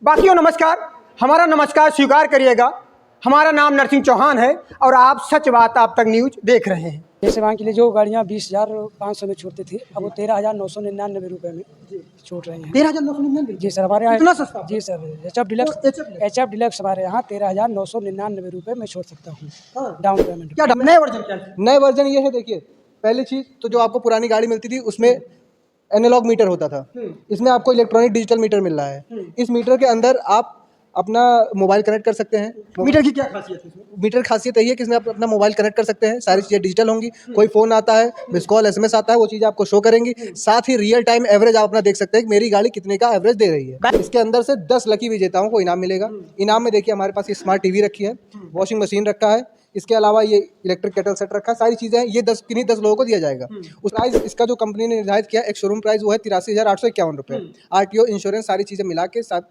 बाकियों नमस्कार, हमारा नमस्कार स्वीकार करिएगा। हमारा नाम नरसिंह चौहान है और आप सच बात आप तक न्यूज देख रहे हैं। जैसे वहाँ के लिए जो गाड़ियाँ 20,500 में छूटती थी, अब वो 13,999 रुपये में छूट रही हैं। 13,999 जी सर, हमारे यहाँ इतना सस्ता? जी सर, एच एफ डिलक्स हमारे यहाँ 13,999 रुपये में छोड़ सकता हूँ डाउन पेमेंट। क्या नए वर्जन क्या है? नए वर्जन ये है, देखिए पहली चीज तो जो आपको पुरानी गाड़ी मिलती थी उसमें एनालॉग मीटर होता था, इसमें आपको इलेक्ट्रॉनिक डिजिटल मीटर मिल रहा है। इस मीटर के अंदर आप अपना मोबाइल कनेक्ट कर सकते हैं। मीटर की क्या खासियत है इसमें? मीटर खासियत यही है कि इसमें आप अपना मोबाइल कनेक्ट कर सकते हैं, सारी चीज़ें डिजिटल होंगी। कोई फ़ोन आता है, मिस कॉल SMS आता है, वो चीज़ आपको शो करेंगी। साथ ही रियल टाइम एवरेज आप अपना देख सकते हैं कि मेरी गाड़ी कितने का एवरेज दे रही है। इसके अंदर से 10 लकी विजेताओं को इनाम मिलेगा। इनाम में देखिए हमारे पास ये स्मार्ट टीवी रखी है, वॉशिंग मशीन रखा है, इसके अलावा ये इलेक्ट्रिक केटल सेट रखा है। सारी चीज़ें हैं, ये 10 लोगों को दिया जाएगा। उस प्राइस इसका जो कंपनी ने निर्धारित किया, एक शोरूम प्राइस वो है 83,851 रुपये। RTO इंश्योरेंस सारी चीज़ें मिला के, साथ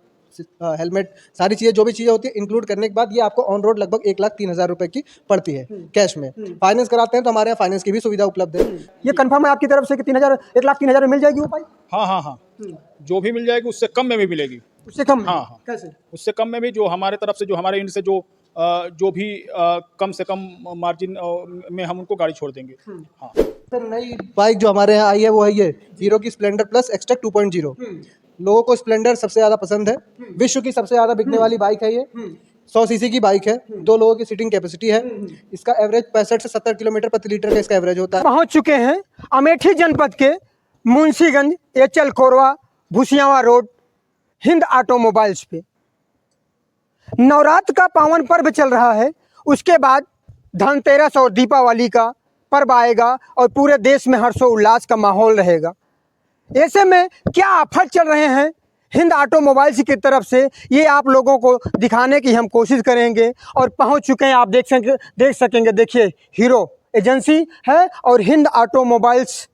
हेलमेट सारी चीज़ें जो भी चीज़ें होती है इंक्लूड करने के बाद ये आपको ऑन रोड लगभग 1,03,000 रुपये की पड़ती है कैश में। फाइनेंस कराते हैं तो हमारे यहाँ फाइनेंस की भी सुविधा उपलब्ध है। ये कंफर्म है आपकी तरफ से कि 1,03,000 में मिल जाएगी वो बाइक? हाँ, जो भी मिल जाएगी उससे कम में भी मिलेगी। उससे कम? हाँ, कैसे? उससे कम में भी, जो हमारे तरफ से, जो हमारे इंड से जो भी कम से कम मार्जिन में हम उनको गाड़ी छोड़ देंगे। हाँ सर, नई बाइक जो हमारे यहाँ आई है वो है ये हीरो की स्प्लेंडर प्लस एक्सट्रैक 2.0। लोगों को स्प्लेंडर सबसे ज़्यादा पसंद है, विश्व की सबसे ज़्यादा बिकने वाली बाइक है ये। 100 सीसी की बाइक है, 2 लोगों की सीटिंग कैपेसिटी है। इसका एवरेज 65 से 70 किलोमीटर प्रति लीटर का इसका एवरेज होता है। पहुंच चुके हैं अमेठी जनपद के Munshiganj HL Korwa Bhusiyawa road Hind automobiles पे। नवरात्र का पावन पर्व चल रहा है, उसके बाद धनतेरस और दीपावली का पर्व आएगा और पूरे देश में हर्षोल्लास का माहौल रहेगा। ऐसे में क्या ऑफर चल रहे हैं हिंद ऑटोमोबाइल्स की तरफ से, ये आप लोगों को दिखाने की हम कोशिश करेंगे। और पहुंच चुके हैं, आप देख सकेंगे। देखिए, हीरो एजेंसी है और हिंद ऑटोमोबाइल्स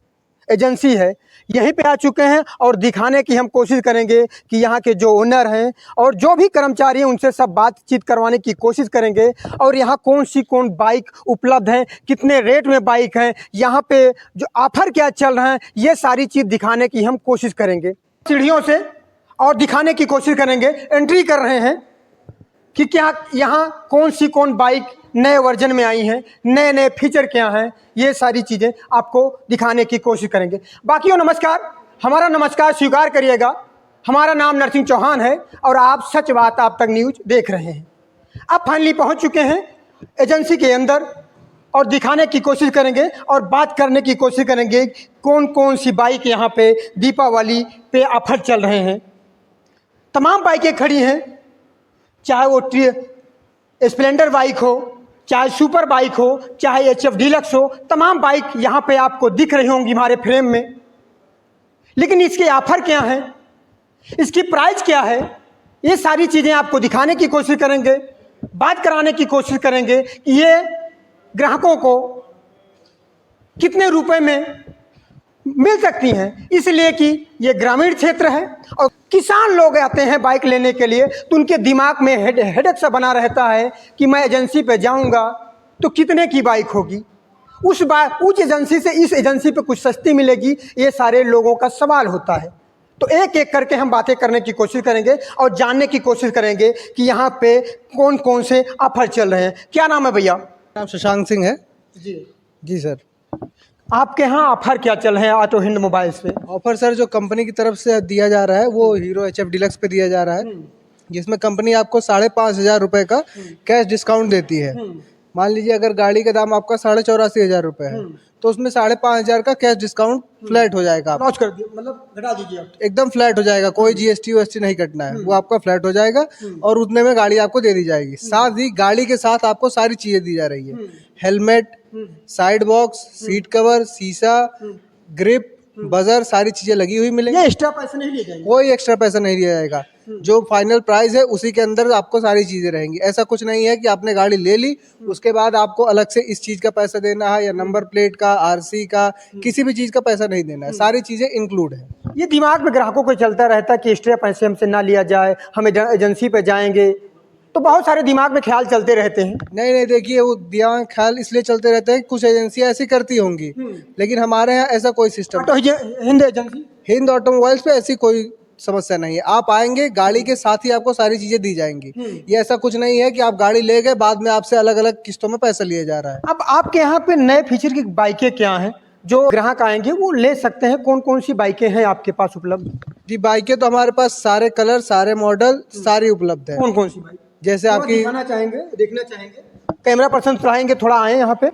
एजेंसी है, यहीं पे आ चुके हैं और दिखाने की हम कोशिश करेंगे कि यहाँ के जो ओनर हैं और जो भी कर्मचारी हैं उनसे सब बातचीत करवाने की कोशिश करेंगे। और यहाँ कौन बाइक उपलब्ध हैं, कितने रेट में बाइक हैं, यहाँ पे जो ऑफर क्या चल रहे हैं, ये सारी चीज़ दिखाने की हम कोशिश करेंगे सीढ़ियों से, और दिखाने की कोशिश करेंगे। एंट्री कर रहे हैं कि क्या यहाँ कौन बाइक नए वर्जन में आई हैं, नए फीचर क्या हैं, ये सारी चीज़ें आपको दिखाने की कोशिश करेंगे। बाकियों नमस्कार, हमारा नमस्कार स्वीकार करिएगा। हमारा नाम नरसिंह चौहान है और आप सच बात आप तक न्यूज देख रहे हैं। अब फाइनली पहुंच चुके हैं एजेंसी के अंदर और दिखाने की कोशिश करेंगे और बात करने की कोशिश करेंगे कौन सी बाइक यहाँ पे दीपावली पे ऑफर चल रहे हैं। तमाम बाइकें खड़ी हैं, चाहे वो स्प्लेंडर बाइक हो, चाहे सुपर बाइक हो, चाहे HF डीलक्स हो, तमाम बाइक यहाँ पे आपको दिख रही होंगी हमारे फ्रेम में। लेकिन इसके ऑफर क्या हैं, इसकी प्राइस क्या है, ये सारी चीज़ें आपको दिखाने की कोशिश करेंगे, बात कराने की कोशिश करेंगे कि ये ग्राहकों को कितने रुपए में मिल सकती हैं। इसलिए कि ये ग्रामीण क्षेत्र है और किसान लोग आते हैं बाइक लेने के लिए, तो उनके दिमाग में हेडेक सा बना रहता है कि मैं एजेंसी पे जाऊंगा तो कितने की बाइक होगी, उस एजेंसी से इस एजेंसी पे कुछ सस्ती मिलेगी, ये सारे लोगों का सवाल होता है। तो एक एक करके हम बातें करने की कोशिश करेंगे और जानने की कोशिश करेंगे कि यहाँ पे कौन से ऑफर चल रहे हैं। क्या नाम है भैया? नाम शशांक सिंह है। जी सर। आपके यहाँ ऑफर क्या चल रहे हैं ऑटो हिंद मोबाइल्स पे? ऑफर सर जो कंपनी की तरफ से दिया जा रहा है वो हीरो HF डीलक्स पे दिया जा रहा है, जिसमें कंपनी आपको 5,500 रुपये का कैश डिस्काउंट देती है। मान लीजिए अगर गाड़ी का दाम आपका 84,500 रुपये है तो उसमें 5,500 का कैश डिस्काउंट फ्लैट हो जाएगा। लॉन्च कर दिया, मतलब घटा दीजिए आप। एकदम फ्लैट हो जाएगा, कोई GST WST नहीं कटना है, वो आपका फ्लैट हो जाएगा और उतने में गाड़ी आपको दे दी जाएगी। साथ ही गाड़ी के साथ आपको सारी चीजें दी जा रही है, helmet, side box, seat cover, शीशा, ग्रिप, बजर, सारी चीजें लगी हुई मिलेगी। ये एक्स्ट्रा पैसे नहीं लिए जाएंगे? कोई एक्स्ट्रा पैसा नहीं लिया जाएगा, जो फाइनल प्राइस है उसी के अंदर आपको सारी चीजें रहेंगी। ऐसा कुछ नहीं है कि आपने गाड़ी ले ली उसके बाद आपको अलग से इस चीज का पैसा देना है या नंबर प्लेट का, RC का, किसी भी चीज का पैसा नहीं देना है, सारी चीजें इंक्लूड है। ये दिमाग में ग्राहकों को चलता रहता है कि एक्स्ट्रा पैसे हमसे ना लिया जाए, हम एजेंसी पे जाएंगे, तो बहुत सारे दिमाग में ख्याल चलते रहते हैं। नहीं, देखिए वो दिमाग ख्याल इसलिए चलते रहते हैं, कुछ एजेंसियां ऐसी करती होंगी, लेकिन हमारे यहाँ ऐसा कोई system, Hind agency, Hind automobiles पे ऐसी कोई समस्या नहीं है। आप आएंगे, गाड़ी के साथ ही आपको सारी चीजें दी जाएंगी। ये ऐसा कुछ नहीं है कि आप गाड़ी ले गए, बाद में आपसे अलग अलग किस्तों में पैसा लिया जा रहा है। अब आपके यहाँ पे नए फीचर की बाइकें क्या हैं जो ग्राहक आएंगे वो ले सकते हैं? कौन कौन सी बाइकें हैं आपके पास उपलब्ध? जी, बाइकें तो हमारे पास सारे कलर, सारे मॉडल, सारी उपलब्ध है। कौन कौन सी बाइक जैसे आपकी दिखाना चाहेंगे, देखना चाहेंगे? कैमरा पर्सन चलाएंगे, थोड़ा आए यहाँ पे।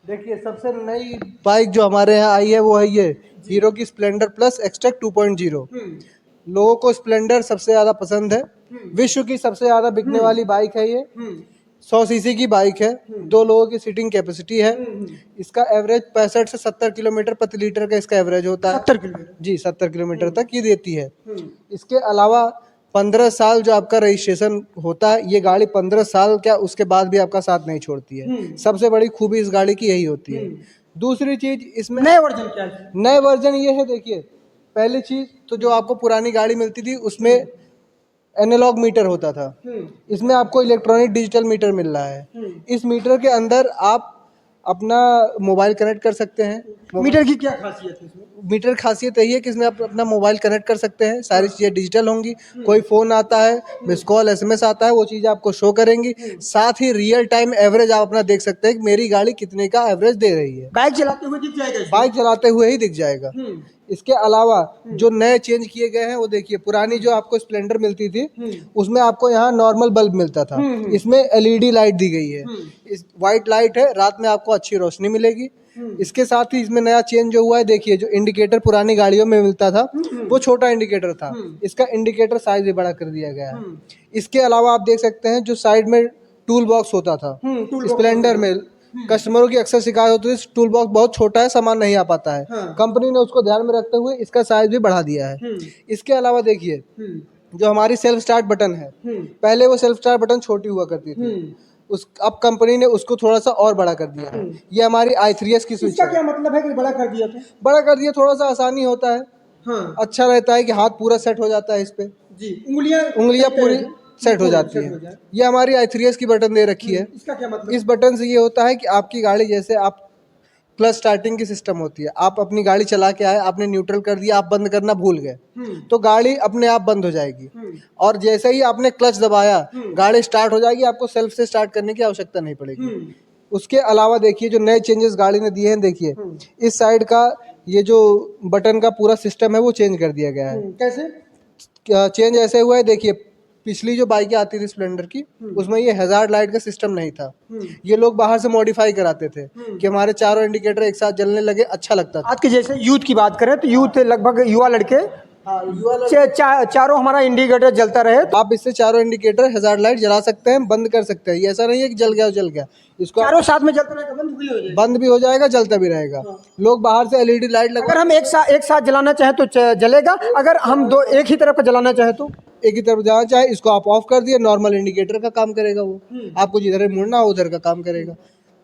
देखिए, सबसे नई बाइक जो हमारे यहाँ आई है वो है ये हीरो की स्प्लेंडर प्लस एक्सटेक 2.0। लोगों को स्प्लेंडर सबसे ज्यादा पसंद है। विश्व की सबसे ज्यादा बिकने वाली बाइक है ये। 100 सीसी की बाइक है, 2 लोगों की सीटिंग कैपेसिटी है। इसका एवरेज 65 से 70 किलोमीटर प्रति लीटर का इसका एवरेज होता है। 70 किलोमीटर जी, 70 किलोमीटर तक ये देती है। इसके अलावा 15 साल जो आपका रजिस्ट्रेशन होता है, ये गाड़ी 15 साल क्या उसके बाद भी आपका साथ नहीं छोड़ती है। सबसे बड़ी खूबी इस गाड़ी की यही होती है। दूसरी चीज इसमें नए वर्जन क्या है? नए वर्जन ये है, देखिए, पहली चीज तो जो आपको पुरानी गाड़ी मिलती थी उसमें एनालॉग मीटर होता था। इसमें आपको इलेक्ट्रॉनिक डिजिटल मीटर मिल रहा है। इस मीटर के अंदर आप अपना मोबाइल कनेक्ट कर सकते हैं। मीटर की क्या खासियत है इसमें? मीटर खासियत यही है कि इसमें आप अपना मोबाइल कनेक्ट कर सकते हैं, सारी चीज़ें डिजिटल होंगी। कोई फ़ोन आता है, मिस कॉल, SMS आता है, वो चीज़ आपको शो करेंगी। साथ ही रियल टाइम एवरेज आप अपना देख सकते हैं कि मेरी गाड़ी कितने का एवरेज दे रही है। बाइक चलाते हुए दिख जाएगा इसमें? बाइक चलाते हुए ही दिख जाएगा। इसके अलावा जो नए चेंज किए गए हैं वो देखिए, पुरानी जो आपको स्प्लेंडर मिलती थी उसमें आपको यहाँ नॉर्मल बल्ब मिलता था, इसमें LED लाइट दी गई है। इस वाइट लाइट है, रात में आपको अच्छी रोशनी मिलेगी। इसके साथ ही इसमें नया चेंज जो हुआ है, देखिए, जो इंडिकेटर पुरानी गाड़ियों में मिलता था वो छोटा इंडिकेटर था, इसका इंडिकेटर साइज भी बड़ा कर दिया गया है। इसके अलावा आप देख सकते हैं जो साइड में टूल बॉक्स होता था स्प्लेंडर में, कस्टमरों की अक्सर शिकायत होती है टूल बॉक्स बहुत छोटा है, सामान नहीं आ पाता है। कंपनी ने उसको ध्यान में रखते हुए इसका साइज भी बढ़ा दिया है। इसके अलावा देखिए, जो हमारी सेल्फ स्टार्ट बटन है, पहले वो सेल्फ स्टार्ट बटन छोटी हुआ करती थी, अब कंपनी ने उसको थोड़ा सा और बड़ा कर दिया है। ये हमारी i3s की स्विच इसका है। क्या मतलब है कि बड़ा कर दिया था? बड़ा कर दिया, थोड़ा सा आसानी होता है, हाँ अच्छा रहता है कि हाथ पूरा सेट हो जाता है इस पे, जी, उंगलियां पूरी सेट हो जाती है। ये हमारी i3s की बटन दे रखी है। इसका क्या मतलब? इस बटन से ये होता है कि आपकी गाड़ी, जैसे आप क्लच स्टार्टिंग की सिस्टम होती है, आप अपनी गाड़ी चला के आए, आपने न्यूट्रल कर दिया, आप बंद करना भूल गए, तो गाड़ी अपने आप बंद हो जाएगी। और जैसे ही आपने क्लच दबाया, गाड़ी स्टार्ट हो जाएगी, आपको सेल्फ से स्टार्ट करने की आवश्यकता नहीं पड़ेगी। उसके अलावा देखिए, जो नए चेंजेस गाड़ी ने दिए हैं, देखिए, इस साइड का ये जो बटन का पूरा सिस्टम है वो चेंज कर दिया गया है। कैसे चेंज ऐसे हुआ है, देखिए, पिछली जो बाइकें आती थी स्प्लेंडर की, उसमें ये हैजार्ड लाइट का सिस्टम नहीं था। ये लोग बाहर से मॉडिफाई कराते थे कि हमारे चारों इंडिकेटर एक साथ जलने लगे, अच्छा लगता था। आज के जैसे यूथ की बात करें तो यूथ लगभग युवा लड़के चारों हमारा इंडिकेटर जलता रहे। आप इससे चारों इंडिकेटर हैजार्ड लाइट जला सकते हैं, बंद कर सकते हैं। ये ऐसा नहीं है कि जल गया जल गया, इसको चारों साथ में जलता रहेगा, बंद भी हो जाएगा, जलता भी रहेगा। लोग बाहर से LED लाइट लगा, अगर हम एक साथ जलाना चाहे तो जलेगा, अगर हम दो एक ही तरफ का जलाना चाहे तो एक ही तरफ जाना चाहे, इसको आप ऑफ कर दिए, नॉर्मल इंडिकेटर का काम करेगा वो। आपको जिधर मुड़ना हो उधर का काम करेगा।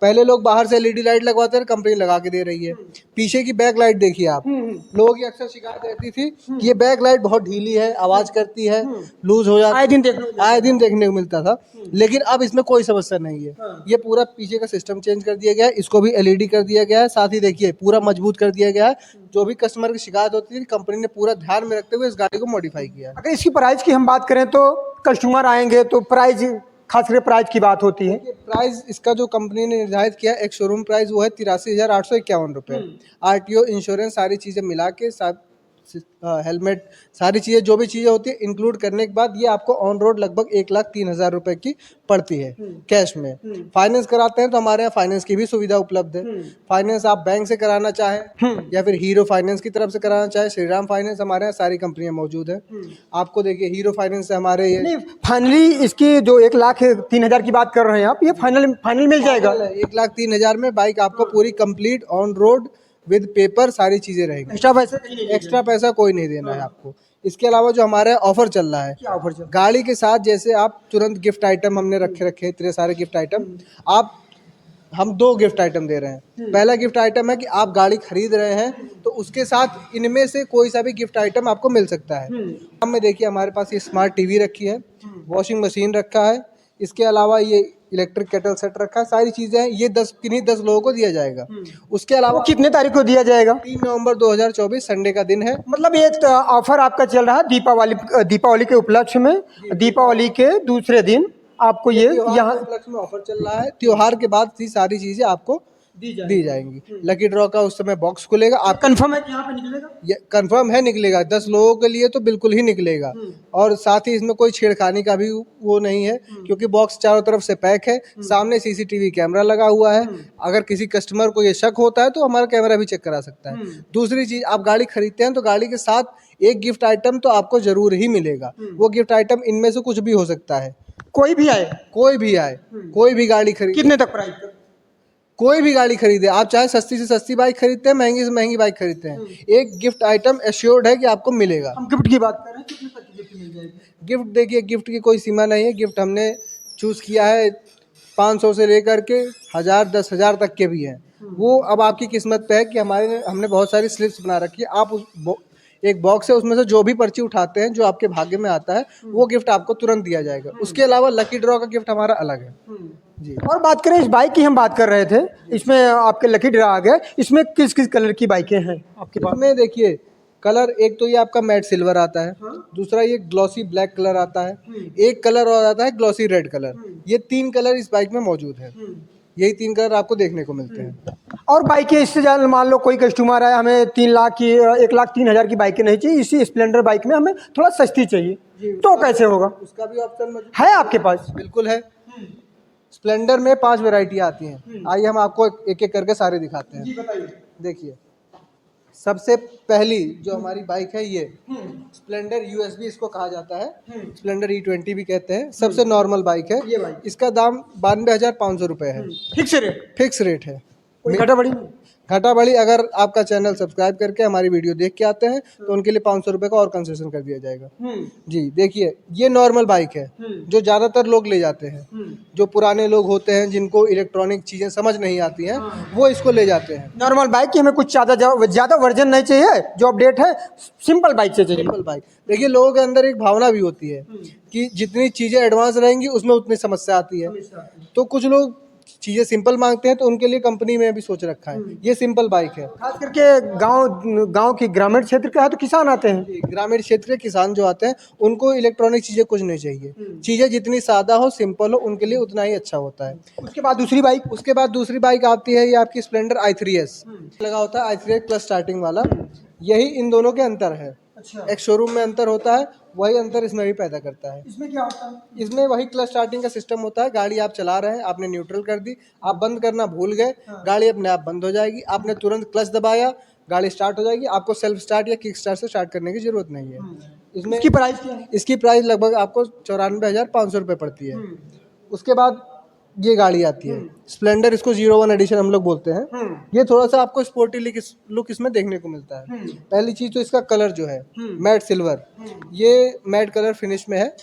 पहले लोग बाहर से LED लाइट लगवाते थे, कंपनी लगा के दे रही है। पीछे की बैक लाइट देखिए आप, लोगों की अक्सर शिकायत रहती थी कि ये बैक लाइट बहुत ढीली है, आवाज करती है, लूज हो जाती है, आए दिन देखने को मिलता था। लेकिन अब इसमें कोई समस्या नहीं है। ये पूरा पीछे का सिस्टम चेंज कर दिया गया है, इसको भी LED कर दिया गया है, साथ ही देखिए पूरा मजबूत कर दिया गया है। जो भी कस्टमर की शिकायत होती थी, कंपनी ने पूरा ध्यान में रखते हुए इस गाड़ी को मॉडिफाई किया है। अगर इसकी प्राइस की हम बात करें तो कस्टमर आएंगे तो प्राइस, खासकर प्राइस की बात होती है। प्राइस इसका जो कंपनी ने निर्धारित किया, एक शोरूम प्राइस वो है 83,851 रुपये। RTO, इंश्योरेंस, सारी चीज़ें मिला के, साथ हेलमेट, सारी चीज़ें जो भी चीज़ें होती है इंक्लूड करने के बाद ये आपको ऑन रोड लगभग 1,03,000 रुपये की पड़ती है कैश में। फाइनेंस कराते हैं तो हमारे यहाँ फाइनेंस की भी सुविधा उपलब्ध है। फाइनेंस आप बैंक से कराना चाहें या फिर हीरो फाइनेंस की तरफ से कराना चाहें, श्रीराम फाइनेंस, हमारे यहाँ सारी कंपनियाँ मौजूद हैं। आपको देखिए, हीरो फाइनेंस से हमारे ये फाइनली इसकी जो 1,03,000 की बात कर रहे हैं आप, ये फाइनल मिल जाएगा। 1,03,000 में बाइक आपको पूरी complete on road with paper सारी चीजें रहेंगी। एक्स्ट्रा पैसा कोई नहीं देना है आपको। इसके अलावा जो हमारे ऑफर चल रहा है, क्या ऑफर चल रहा है? गाड़ी के साथ जैसे आप तुरंत गिफ्ट आइटम हमने रखे हैं, इतने सारे गिफ्ट आइटम, हम 2 गिफ्ट आइटम दे रहे हैं। पहला गिफ्ट आइटम है कि आप गाड़ी खरीद रहे हैं तो उसके साथ इनमें से कोई सा भी गिफ्ट आइटम आपको मिल सकता है। हमें देखिए, हमारे पास ये स्मार्ट TV रखी है, वॉशिंग मशीन रखा है, इसके अलावा ये इलेक्ट्रिक केटल सेट रखा है, सारी चीज़ें हैं। ये 10 लोगों को दिया जाएगा। उसके अलावा कितने तारीख को दिया जाएगा? 3 नवंबर 2024 संडे का दिन है। मतलब ये ऑफर आपका चल रहा है दीपावली के उपलक्ष्य में, दीपावली के दूसरे दिन आपको ये यहाँ उपलक्ष्य में ऑफर चल रहा है। त्योहार के बाद ही सारी चीज़ें आपको दी जाएंगी। लकी ड्रॉ का उस समय बॉक्स खुलेगा। आप कंफर्म है कि यहाँ पे निकलेगा? ये कंफर्म है, निकलेगा। 10 लोगों के लिए तो बिल्कुल ही निकलेगा। और साथ ही इसमें कोई छेड़खानी का भी वो नहीं है, क्योंकि बॉक्स चारों तरफ से पैक है। सामने सीसीटीवी कैमरा लगा हुआ है। अगर किसी कस्टमर को ये शक होता है तो हमारा कैमरा भी चेक करा सकता है। दूसरी चीज, आप गाड़ी खरीदते हैं तो गाड़ी के साथ एक गिफ्ट आइटम तो आपको जरूर ही मिलेगा। वो गिफ्ट आइटम इनमें से कुछ भी हो सकता है। कोई भी आए, कोई भी गाड़ी खरीद, कितने तक प्राइस? कोई भी गाड़ी खरीदे, आप चाहे सस्ती से सस्ती बाइक खरीदते हैं, महंगी से महंगी बाइक खरीदते हैं, एक गिफ्ट आइटम एश्योर्ड है कि आपको मिलेगा। हम गिफ्ट की बात कर रहे हैं, कितने तक की गिफ्ट मिल जाएगी? गिफ्ट देखिए, गिफ्ट की कोई सीमा नहीं है। गिफ्ट हमने चूज़ किया है 500 से लेकर के 1000 10,000 तक के भी हैं। वो अब आपकी किस्मत पे है कि हमने बहुत सारी स्लिप्स बना रखी है। आप एक बॉक्स है, उसमें से जो भी पर्ची उठाते हैं, जो आपके भाग्य में आता है, वो गिफ्ट आपको तुरंत दिया जाएगा। उसके अलावा लकी ड्रॉ का गिफ्ट हमारा अलग है जी। और बात करें इस बाइक की, हम बात कर रहे थे, इसमें आपके लकी ड्रा आ गया। इसमें किस किस कलर की बाइकें हैं आपके पास? इसमें देखिए कलर, एक तो ये आपका मैट सिल्वर आता है, दूसरा ये ग्लॉसी ब्लैक कलर आता है, एक कलर और आता है ग्लॉसी रेड कलर। ये 3 कलर इस बाइक में मौजूद है। यही 3 कलर आपको देखने को मिलते हैं। और बाइकें इससे ज़्यादा, मान लो कोई कस्टमर है, हमें 3 लाख की 1,03,000 की बाइकें नहीं चाहिए, इसी स्प्लेंडर बाइक में हमें थोड़ा सस्ती चाहिए, तो कैसे होगा? उसका भी ऑप्शन मौजूद है आपके पास? बिल्कुल है। स्प्लेंडर में 5 वैरायटी आती हैं। आइए हम आपको एक एक करके सारे दिखाते हैं। देखिए, सबसे पहली जो हमारी बाइक है, ये स्प्लेंडर यूएसबी इसको कहा जाता है, स्प्लेंडर E20 भी कहते हैं। सबसे नॉर्मल बाइक है। ये बाइक इसका दाम 92,500 रुपये है। फिक्स रेट है। कोई घटा बढ़ी नहीं? घाटा बढ़ी, अगर आपका चैनल सब्सक्राइब करके हमारी वीडियो देख के आते हैं तो उनके लिए 500 रुपये का और कंसेशन कर दिया जाएगा जी। देखिए, ये नॉर्मल बाइक है जो ज़्यादातर लोग ले जाते हैं। जो पुराने लोग होते हैं, जिनको इलेक्ट्रॉनिक चीज़ें समझ नहीं आती हैं, वो इसको ले जाते हैं। नॉर्मल बाइक की हमें कुछ ज़्यादा वर्जन नहीं चाहिए, जो अपडेट है सिंपल बाइक से चाहिए। Simple bike. देखिए, लोगों के अंदर एक भावना भी होती है कि जितनी चीज़ें एडवांस रहेंगी उसमें उतनी समस्या आती है। तो कुछ लोग चीज़ें सिंपल मांगते हैं, तो उनके लिए कंपनी में भी सोच रखा है। ये सिंपल बाइक है। खास करके गांव की ग्रामीण क्षेत्र के है तो किसान आते हैं। ग्रामीण क्षेत्र के किसान जो आते हैं, उनको इलेक्ट्रॉनिक चीज़ें कुछ नहीं चाहिए। चीज़ें जितनी सादा हो, सिंपल हो, उनके लिए उतना ही अच्छा होता है। उसके बाद दूसरी बाइक आती है, ये आपकी स्प्लेंडर i3s लगा होता है, i3s प्लस स्टार्टिंग वाला। यही इन दोनों के अंतर है। अच्छा, एक शोरूम में अंतर होता है, वही अंतर इसमें भी पैदा करता है। इसमें क्या होता है? इसमें वही क्लच स्टार्टिंग का सिस्टम होता है। गाड़ी आप चला रहे हैं, आपने न्यूट्रल कर दी, आप बंद करना भूल गए, गाड़ी अपने आप बंद हो जाएगी। आपने तुरंत क्लच दबाया, गाड़ी स्टार्ट हो जाएगी। आपको सेल्फ स्टार्ट या किक स्टार्ट से स्टार्ट करने की जरूरत नहीं है। इसमें इसकी प्राइस क्या है? इसकी प्राइस लगभग आपको 94,500 रुपये पड़ती है। उसके बाद ये गाड़ी आती है स्प्लेंडर, इसको 01 एडिशन हम लोग बोलते हैं। ये थोड़ा सा आपको स्पोर्टी लुक इसमें देखने को मिलता है। पहली चीज तो इसका कलर जो है मैट सिल्वर, ये मैट कलर फिनिश में है।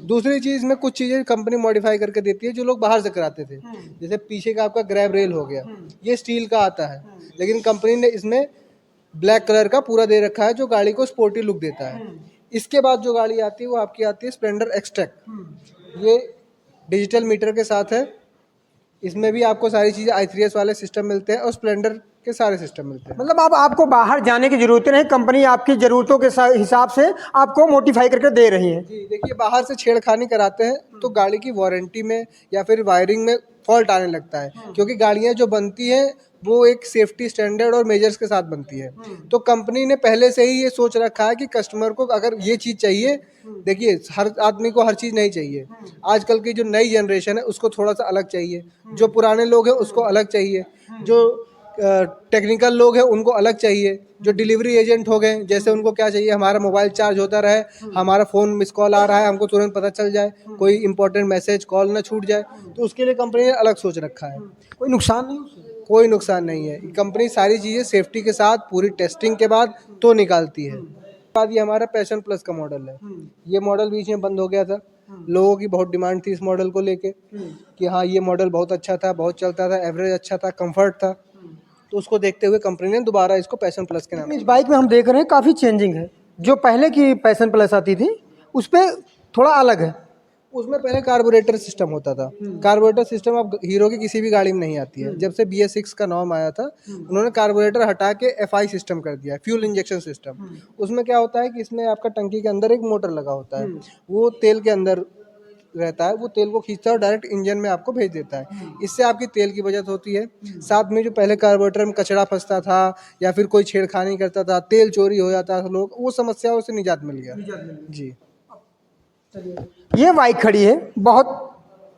दूसरी चीज में कुछ चीजें कंपनी मॉडिफाई करके देती है जो लोग बाहर से कराते थे। जैसे पीछे का आपका ग्रैब रेल हो गया, ये स्टील का आता है, लेकिन कंपनी ने इसमें ब्लैक कलर का पूरा दे रखा है, जो गाड़ी को स्पोर्टी लुक देता है। इसके बाद जो गाड़ी आती है वो आपकी आती है स्प्लेंडर एक्सट्रैक। ये डिजिटल मीटर के साथ है। इसमें भी आपको सारी चीज़ें i3s वाले सिस्टम मिलते हैं और स्प्लेंडर के सारे सिस्टम मिलते हैं। मतलब आपको बाहर जाने की जरूरत नहीं, कंपनी आपकी ज़रूरतों के हिसाब से आपको मोडिफाई करके दे रही है। जी, देखिए, बाहर से छेड़खानी कराते हैं तो गाड़ी की वारंटी में या फिर वायरिंग में फॉल्ट आने लगता है, क्योंकि गाड़ियाँ जो बनती हैं वो एक सेफ्टी स्टैंडर्ड और मेजर्स के साथ बनती है। तो कंपनी ने पहले से ही ये सोच रखा है कि कस्टमर को अगर ये चीज़ चाहिए, देखिए हर आदमी को हर चीज़ नहीं चाहिए। आजकल की जो नई जनरेशन है उसको थोड़ा सा अलग चाहिए, जो पुराने लोग हैं उसको अलग चाहिए, जो टेक्निकल लोग हैं उनको अलग चाहिए, जो डिलीवरी एजेंट हो गए जैसे उनको क्या चाहिए, हमारा मोबाइल चार्ज होता रहे, हमारा फ़ोन मिस कॉल आ रहा है हमको तुरंत पता चल जाए, कोई इंपॉर्टेंट मैसेज कॉल ना छूट जाए। तो उसके लिए कंपनी ने अलग सोच रखा है। कोई नुकसान नहीं उससे? कोई नुकसान नहीं है। कंपनी सारी चीज़ें सेफ्टी के साथ पूरी टेस्टिंग के बाद तो निकालती है। बाद ये हमारा पैशन प्लस का मॉडल है। ये मॉडल बीच में बंद हो गया था, लोगों की बहुत डिमांड थी इस मॉडल को लेके कि हाँ ये मॉडल बहुत अच्छा था, बहुत चलता था, एवरेज अच्छा था, कंफर्ट था। तो उसको देखते हुए कंपनी ने दोबारा इसको पैशन प्लस के नाम। इस बाइक में हम देख रहे हैं काफ़ी चेंजिंग है। जो पहले की पैशन प्लस आती थी उस पर थोड़ा अलग है। उसमें पहले कार्बोरेटर सिस्टम होता था। कार्बोरेटर सिस्टम अब हीरो की किसी भी गाड़ी में नहीं आती है। जब से BS6 का नॉर्म आया था, उन्होंने कार्बोरेटर हटा के FI सिस्टम कर दिया, फ्यूल इंजेक्शन सिस्टम। उसमें क्या होता है कि इसमें आपका टंकी के अंदर एक मोटर लगा होता है, वो तेल के अंदर रहता है, वो तेल को खींचता है और डायरेक्ट इंजन में आपको भेज देता है। इससे आपकी तेल की बचत होती है। साथ में जो पहले कार्बोरेटर में कचरा फंसता था या फिर कोई छेड़खानी करता था, तेल चोरी हो जाता था, लोग वो समस्याओं से निजात मिल गया जी। ये बाइक खड़ी है, बहुत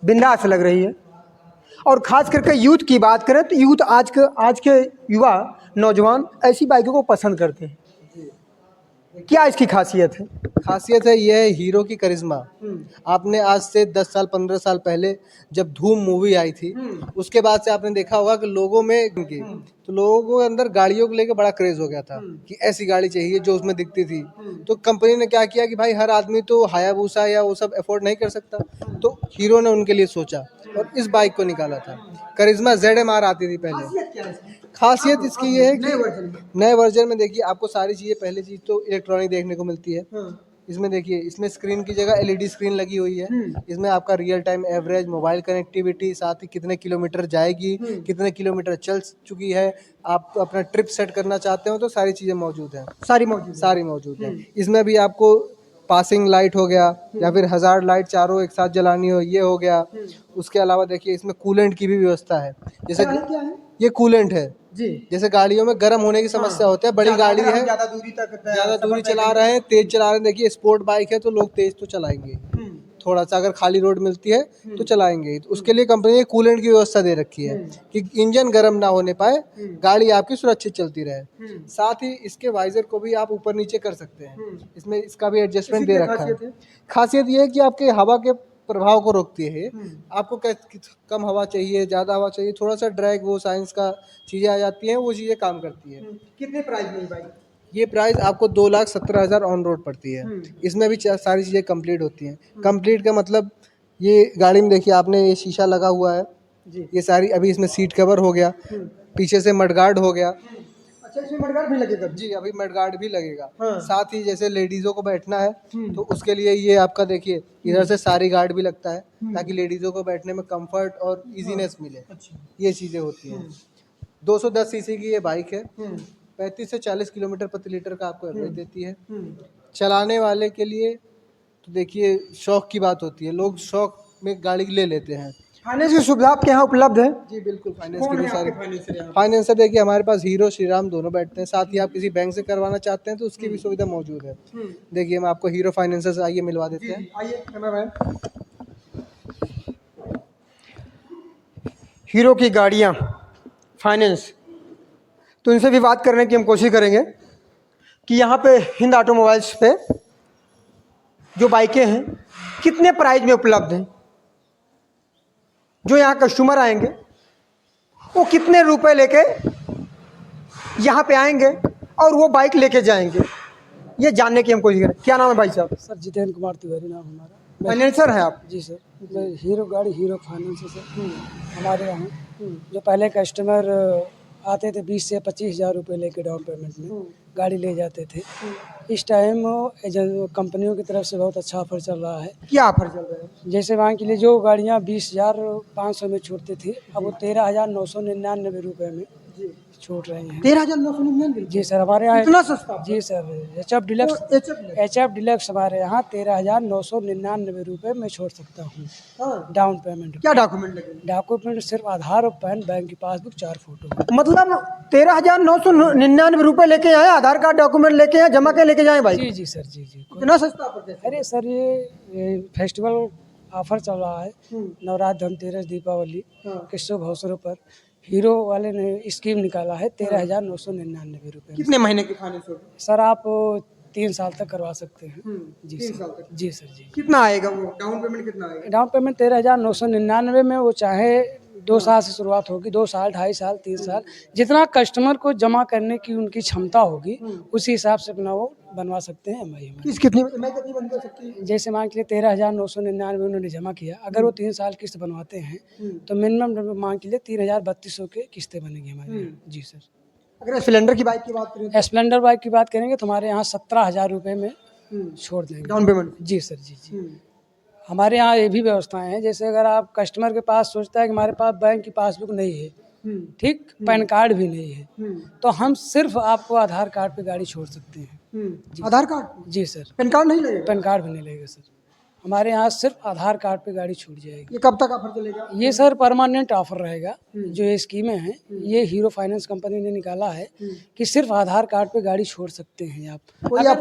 बिंदास लग रही है। और ख़ास करके यूथ की बात करें तो यूथ आज के युवा नौजवान ऐसी बाइकों को पसंद करते हैं। क्या इसकी खासियत है? खासियत है ये है हीरो की करिश्मा। आपने आज से 10 साल 15 साल पहले जब धूम मूवी आई थी, उसके बाद से आपने देखा होगा कि लोगों में तो लोगों के अंदर गाड़ियों को लेकर बड़ा क्रेज हो गया था कि ऐसी गाड़ी चाहिए जो उसमें दिखती थी। तो कंपनी ने क्या किया कि भाई हर आदमी तो हायाबुसा या वो सब अफोर्ड नहीं कर सकता, तो हीरो ने उनके लिए सोचा और इस बाइक को निकाला था। करिश्मा ZMR आती थी पहले। खासियत इसकी ये है कि नए वर्जन में देखिए आपको सारी चीज़ें, पहली चीज़ तो इलेक्ट्रॉनिक देखने को मिलती है। इसमें देखिए, इसमें स्क्रीन की जगह LED स्क्रीन लगी हुई है। इसमें आपका real time average, mobile connectivity, साथ ही कितने किलोमीटर जाएगी, कितने किलोमीटर चल चुकी है, आप अपना ट्रिप सेट करना चाहते हो तो सारी चीज़ें मौजूद हैं। सारी मौजूद हैं। इसमें भी आपको पासिंग लाइट हो गया या फिर हज़ार्ड लाइट चारों एक साथ जलानी हो, ये हो गया। उसके अलावा देखिए इसमें कूलेंट की भी व्यवस्था है। जैसे ये कूलेंट है जी। जैसे गाड़ियों में गर्म होने की समस्या होती है, बड़ी गाड़ी है, ज़्यादा दूरी चला रहे हैं, तेज चला रहे हैं, देखिए स्पोर्ट बाइक है तो लोग तेज तो चलाएंगे, थोड़ा सा अगर खाली रोड मिलती है तो चलाएंगे। तो उसके लिए कंपनी ने कूलेंट की व्यवस्था दे रखी है कि इंजन गर्म ना होने पाए, गाड़ी आपकी सुरक्षित चलती रहे। साथ ही इसके वाइजर को भी आप ऊपर नीचे कर सकते हैं, इसमें इसका भी एडजस्टमेंट दे रखा है। खासियत ये है कि आपके हवा के प्रभाव को रोकती है। आपको कम हवा चाहिए, ज़्यादा हवा चाहिए, थोड़ा सा ड्रैग, वो साइंस का चीज़ें आ जाती हैं, वो चीज़ें काम करती है। कितने प्राइस में बाइक? ये प्राइस आपको 2,17,000 ऑन रोड पड़ती है। इसमें भी सारी चीज़ें कंप्लीट होती हैं। कंप्लीट का मतलब ये गाड़ी में देखिए आपने ये शीशा लगा हुआ है जी, ये सारी, अभी इसमें सीट कवर हो गया, पीछे से मडगार्ड हो गया। अच्छा, इसमें मडगार्ड भी लगेगा? जी, अभी मडगार्ड भी लगेगा। हाँ। साथ ही जैसे लेडीज़ों को बैठना है तो उसके लिए ये आपका देखिए इधर से सारी गार्ड भी लगता है ताकि लेडीज़ों को बैठने में कंफर्ट और इजीनेस मिले। अच्छा। ये चीज़ें होती हैं। 210 सीसी की ये बाइक है। 35 से 40 किलोमीटर प्रति लीटर का आपको एवरेज देती है। चलाने वाले के लिए तो देखिए शौक की बात होती है, लोग शौक में गाड़ी ले लेते हैं। फाइनेंस की सुविधा आपके यहाँ उपलब्ध है? जी बिल्कुल, फाइनेंस की भी सारी फाइनेंसर देखिए हमारे पास हीरो श्रीराम दोनों बैठते हैं। साथ ही आप किसी बैंक से करवाना चाहते हैं तो उसकी भी सुविधा मौजूद है। देखिए हम आपको हीरो फाइनेंसर से आइए मिलवा देते हैं। आइए कैमरामैन। हीरो की गाड़ियाँ फाइनेंस, तो इनसे भी बात करने की हम कोशिश करेंगे कि यहाँ पे हिंद ऑटोमोबाइल्स पे जो बाइकें हैं कितने प्राइस में उपलब्ध हैं। जो यहाँ कस्टमर आएंगे वो कितने रुपए लेके यहाँ पे आएंगे और वो बाइक लेके जाएंगे, ये जानने की हम कोशिश करें। क्या नाम है भाई साहब? सर जितेंद्र कुमार तिवारी नाम हमारा। फाइनेंसर हैं आप? जी सर, मैं हीरो गाड़ी हीरो फाइनेंस से हमारे यहाँ जो पहले कस्टमर आते थे 20 से 25 हज़ार रुपये लेके डाउन पेमेंट में गाड़ी ले जाते थे। इस टाइम कंपनियों की तरफ से बहुत अच्छा ऑफर चल रहा है। क्या ऑफर चल रहा है? जैसे मान के लिए जो गाड़ियाँ 20,500 में छूटती थी, अब वो 13,999 रुपये में छूट रही हैं। 13,999? जी सर, हमारे यहाँ इतना सस्ता? जी सर, HF डिलक्स हमारे यहाँ 13,999 रुपये में छोड़ सकता हूँ डाउन पेमेंट। क्या डॉक्यूमेंट लगेंगे? डॉक्यूमेंट सिर्फ आधार और पैन, बैंक की पासबुक, 4 फोटो। मतलब 13,999 रुपये लेके आए, आधार कार्ड डॉक्यूमेंट लेके आए, जमा के लेके जाए भाई? जी जी सर, जी जी। इतना सस्ता ऑफर कैसे? अरे सर, ये फेस्टिवल ऑफर चल रहा है, नवरात्र, धनतेरस, दीपावली के शुभ अवसरों पर हीरो वाले ने स्कीम निकाला है 13,999 रुपये। कितने महीने की फाइनेंस होगी? सर आप 3 साल तक करवा सकते हैं। जी 3 सर, साल तक? जी सर, जी। कितना आएगा वो डाउन पेमेंट? कितना आएगा डाउन पेमेंट 13,999 में, वो चाहे 2 साल से शुरुआत होगी, 2 साल, 2.5 साल, 3 साल, जितना कस्टमर को जमा करने की उनकी क्षमता होगी उसी हिसाब से अपना वो बनवा सकते हैं EMI में। कितनी बंद कर सकती है? जैसे मान के लिए 13,999 उन्होंने जमा किया, अगर वो 3 साल किस्त बनवाते हैं तो मिनिमम मान के लिए 3,3200 के किस्तें बनेगी हमारे यहाँ। जी सर। अगर स्प्लेंडर की बाइक की बात करें? स्प्लेंडर बाइक की बात करेंगे तो हमारे यहाँ 17,000 रुपये में छोड़ देंगे डाउन पेमेंट? जी सर, जी जी। हमारे यहाँ ये भी व्यवस्थाएं हैं, जैसे अगर आप कस्टमर के पास सोचता है कि हमारे पास बैंक की पासबुक नहीं है, ठीक, पैन कार्ड भी नहीं है, तो हम सिर्फ आपको आधार कार्ड पे गाड़ी छोड़ सकते हैं। आधार कार्ड, जी सर, पैन कार्ड नहीं लगेगा? पैन कार्ड भी नहीं लगेगा सर, हमारे यहाँ सिर्फ आधार कार्ड पे गाड़ी छूट जाएगी। ये कब तक ऑफर चलेगा? ये सर परमानेंट ऑफर रहेगा। जो ये स्कीमें हैं ये हीरो फाइनेंस कंपनी ने निकाला है कि सिर्फ आधार कार्ड पे गाड़ी छोड़ सकते हैं आप।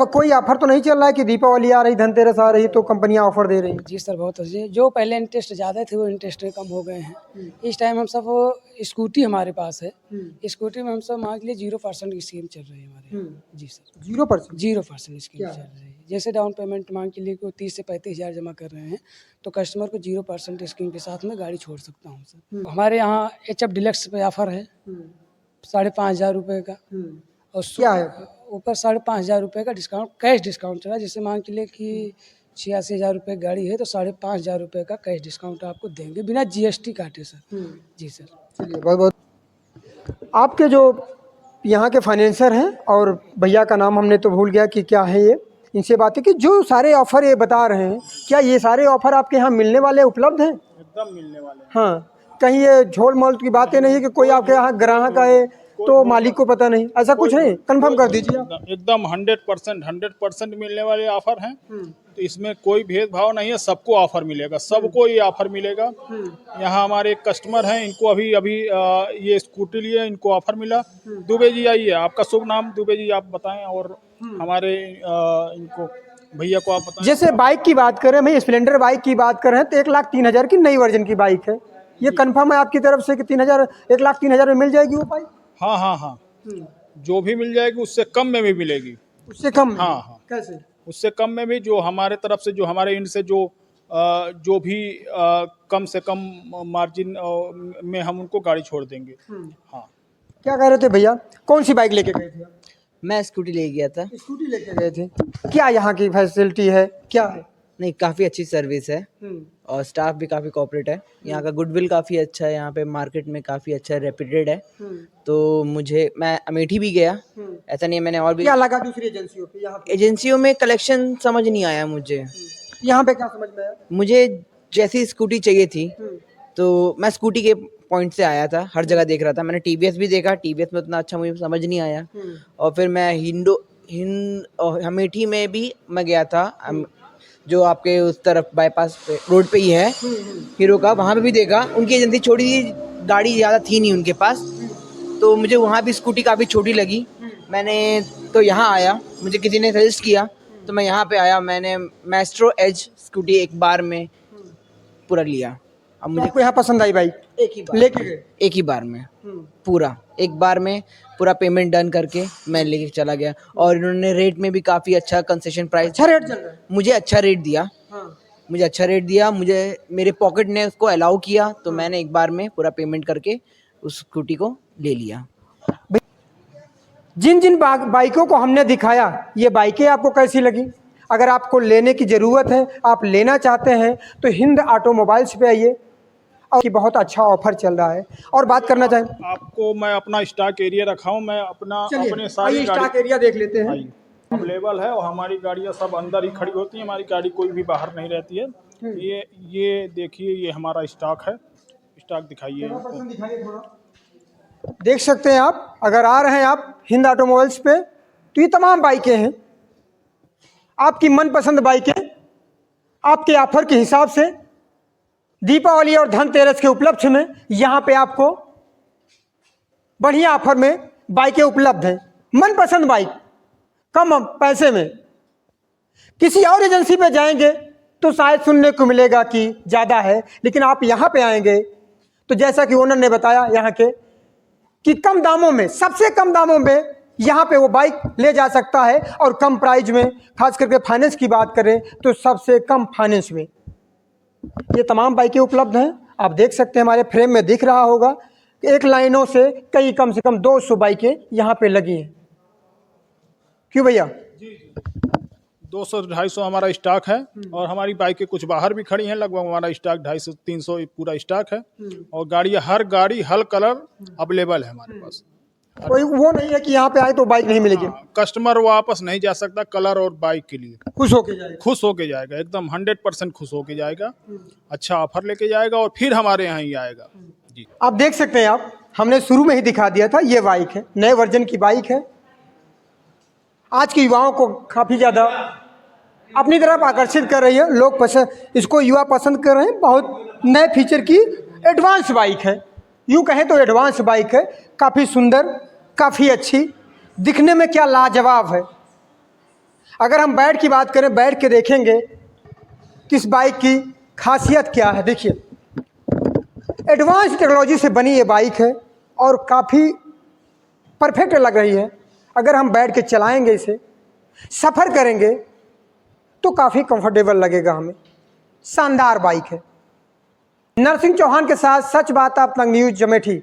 कोई ऑफर तो नहीं चल रहा है कि दीपावली आ रही, धनतेरस आ रही तो कंपनियां ऑफर दे रही हैं? जी सर, बहुत अच्छी। जो पहले इंटरेस्ट ज़्यादा थे वो इंटरेस्ट कम हो गए हैं। इस टाइम हम सब स्कूटी हमारे पास है, स्कूटी में हम सब मान लीजिए 0% की स्कीम चल रही है हमारे यहाँ। जी सर, 0%? 0% स्कीम चल रही है। जैसे डाउन पेमेंट मान के लिए कोई 30 से 35 हज़ार जमा कर रहे हैं तो कस्टमर को 0% स्कीम के साथ में गाड़ी छोड़ सकता हूँ सर। हमारे यहाँ HF डिलक्स पे ऑफर है 5,500 रुपये का, और क्या है? ऊपर 5,500 रुपये का डिस्काउंट, कैश डिस्काउंट चला। जैसे मान के लिए कि 86,000 रुपये की गाड़ी है तो 5,500 रुपये का कैश डिस्काउंट आपको देंगे बिना GST काटे सर। जी सर। चलिए, बहुत बहुत। आपके जो यहाँ के फाइनेंसर हैं, और भैया का नाम हमने तो भूल गया कि क्या है ये, इनसे बातें कि जो सारे ऑफर ये बता रहे हैं, क्या ये सारे ऑफर आपके यहाँ मिलने वाले उपलब्ध हैं? एकदम मिलने वाले हैं। हाँ, कहीं ये झोल मोल की बातें नहीं है कि कोई आपके यहाँ ग्राहक आए तो मालिक को पता नहीं, ऐसा कुछ नहीं? कंफर्म कर दीजिए आप। एकदम 100% मिलने वाले ऑफर हैं। तो इसमें कोई भेदभाव नहीं है, सबको ऑफर मिलेगा, सबको ये ऑफर मिलेगा। यहाँ हमारे एक कस्टमर हैं, इनको अभी ये स्कूटी लिए, इनको ऑफर मिला। दुबे जी आइए, आपका शुभ नाम दुबे जी आप बताएं, और हमारे इनको भैया को आप बताएं। जैसे बाइक की बात करें, भाई स्प्लेंडर बाइक की बात करें तो 1,03,000 की नई वर्जन की बाइक है। ये कंफर्म है आपकी तरफ से कि 1,03,000 में मिल जाएगी वो बाइक? हाँ हाँ हाँ, जो भी मिल जाएगी उससे कम में भी मिलेगी। उससे कम में? हाँ हाँ, कैसे? उससे कम में भी, जो हमारे तरफ से, जो हमारे इंड से जो भी कम से कम मार्जिन में हम उनको गाड़ी छोड़ देंगे। हाँ, क्या कह रहे थे भैया, कौन सी बाइक लेके गए थे आप? मैं स्कूटी ले गया था। स्कूटी लेके गए थे। क्या यहाँ की फैसिलिटी है, क्या है? नहीं, काफ़ी अच्छी सर्विस है और स्टाफ भी काफ़ी कोऑपरेट है। यहाँ का गुडविल काफ़ी अच्छा है, यहाँ पे मार्केट में काफ़ी अच्छा रेप्यूटेड है। तो मैं अमेठी भी गया, ऐसा नहीं है, मैंने और भी क्या लगा दूसरी एजेंसियों पे? यहाँ पे एजेंसियों में कलेक्शन समझ नहीं आया मुझे। यहाँ पे क्या समझ में आया? मुझे जैसी स्कूटी चाहिए थी तो मैं स्कूटी के पॉइंट से आया था, हर जगह देख रहा था। मैंने TVS भी देखा, TVS में उतना अच्छा मुझे समझ नहीं आया। और फिर मैं अमेठी में भी मैं गया था, जो आपके उस तरफ बाईपास रोड पे ही है हीरो का, वहाँ पे भी देखा। उनकी एजेंसी छोटी थी, गाड़ी ज़्यादा थी नहीं उनके पास, तो मुझे वहाँ भी स्कूटी काफ़ी छोटी लगी। मैंने तो यहाँ आया, मुझे किसी ने सजेस्ट किया तो मैं यहाँ पे आया। मैंने मैस्ट्रो एज स्कूटी एक बार में पूरा लिया। अब मुझे आपको यहाँ पसंद आई बाइक? एक ही बार लेके गए? एक ही बार में पूरा, एक बार में पूरा पेमेंट डन करके मैं लेके चला गया। और इन्होंने रेट में भी काफ़ी अच्छा कंसेशन प्राइस, अच्छा रेट चल रहा है? मुझे अच्छा रेट दिया। मुझे अच्छा रेट दिया, मुझे मेरे पॉकेट ने उसको अलाउ किया, तो मैंने एक बार में पूरा पेमेंट करके उस स्कूटी को ले लिया। जिन जिन बाइकों को हमने दिखाया, ये बाइकें आपको कैसी लगी? अगर आपको लेने की ज़रूरत है, आप लेना चाहते हैं तो हिंद ऑटोमोबाइल्स पे आइए, और कि बहुत अच्छा ऑफर चल रहा है। और बात करना चाहें, आपको मैं अपना स्टॉक एरिया रखा हूँ, मैं अपने सारी स्टॉक एरिया देख लेते हैं। अवेलेबल है, और हमारी गाड़ियाँ सब अंदर ही खड़ी होती हैं, हमारी गाड़ी कोई भी बाहर नहीं रहती है। ये देखिए, ये हमारा स्टॉक है, स्टॉक दिखाइए इनको। देख सकते हैं आप, अगर आ रहे हैं आप हिंद ऑटोमोबाइल्स पे तो ये तमाम बाइकें हैं, आपकी मनपसंद बाइकें आपके ऑफर के हिसाब से दीपावली और धनतेरस के उपलक्ष्य में यहाँ पे आपको बढ़िया ऑफर में बाइकें उपलब्ध हैं। मनपसंद बाइक कम पैसे में। किसी और एजेंसी पे जाएंगे तो शायद सुनने को मिलेगा कि ज़्यादा है, लेकिन आप यहाँ पे आएंगे तो जैसा कि ओनर ने बताया यहाँ के कि कम दामों में, सबसे कम दामों में यहाँ पे वो बाइक ले जा सकता है, और कम प्राइस में, खास करके फाइनेंस की बात करें तो सबसे कम फाइनेंस में ये तमाम बाइकें उपलब्ध हैं। आप देख सकते हैं, हमारे फ्रेम में दिख रहा होगा कि एक लाइनों से कम से कम 200 बाइकें यहाँ पे लगी हैं। क्यों भैया? 200-250 हमारा स्टॉक है, और हमारी बाइकें कुछ बाहर भी खड़ी हैं। लगभग हमारा स्टॉक 250-300 पूरा स्टॉक है, और हर गाड़ी हर कलर अवेलेबल है हमारे पास। कोई वो नहीं है कि यहाँ पे आए तो बाइक नहीं मिलेगी, कस्टमर वापस नहीं जा सकता कलर और बाइक के लिए, खुश होके जाएगा। खुश होके जाएगा, एकदम 100% खुश होके जाएगा, अच्छा ऑफर लेके जाएगा और फिर हमारे यहाँ ही आएगा जी। आप देख सकते हैं, आप हमने शुरू में ही दिखा दिया था, ये बाइक है, नए वर्जन की बाइक है। आज के युवाओं को काफ़ी ज़्यादा अपनी तरफ आकर्षित कर रही है, लोग पसंद, इसको युवा पसंद कर रहे हैं। बहुत नए फीचर की एडवांस बाइक है, यूँ कहें तो एडवांस बाइक है, काफ़ी सुंदर, काफ़ी अच्छी, दिखने में क्या लाजवाब है। अगर हम बैठ की बात करें, बैठ के देखेंगे कि इस बाइक की खासियत क्या है। देखिए, एडवांस टेक्नोलॉजी से बनी ये बाइक है और काफ़ी परफेक्ट लग रही है। अगर हम बैठ के चलाएंगे, इसे सफ़र करेंगे तो काफ़ी कंफर्टेबल लगेगा हमें। शानदार बाइक है। नरसिंह चौहान के साथ सच बात आप तक न्यूज़ जमेठी।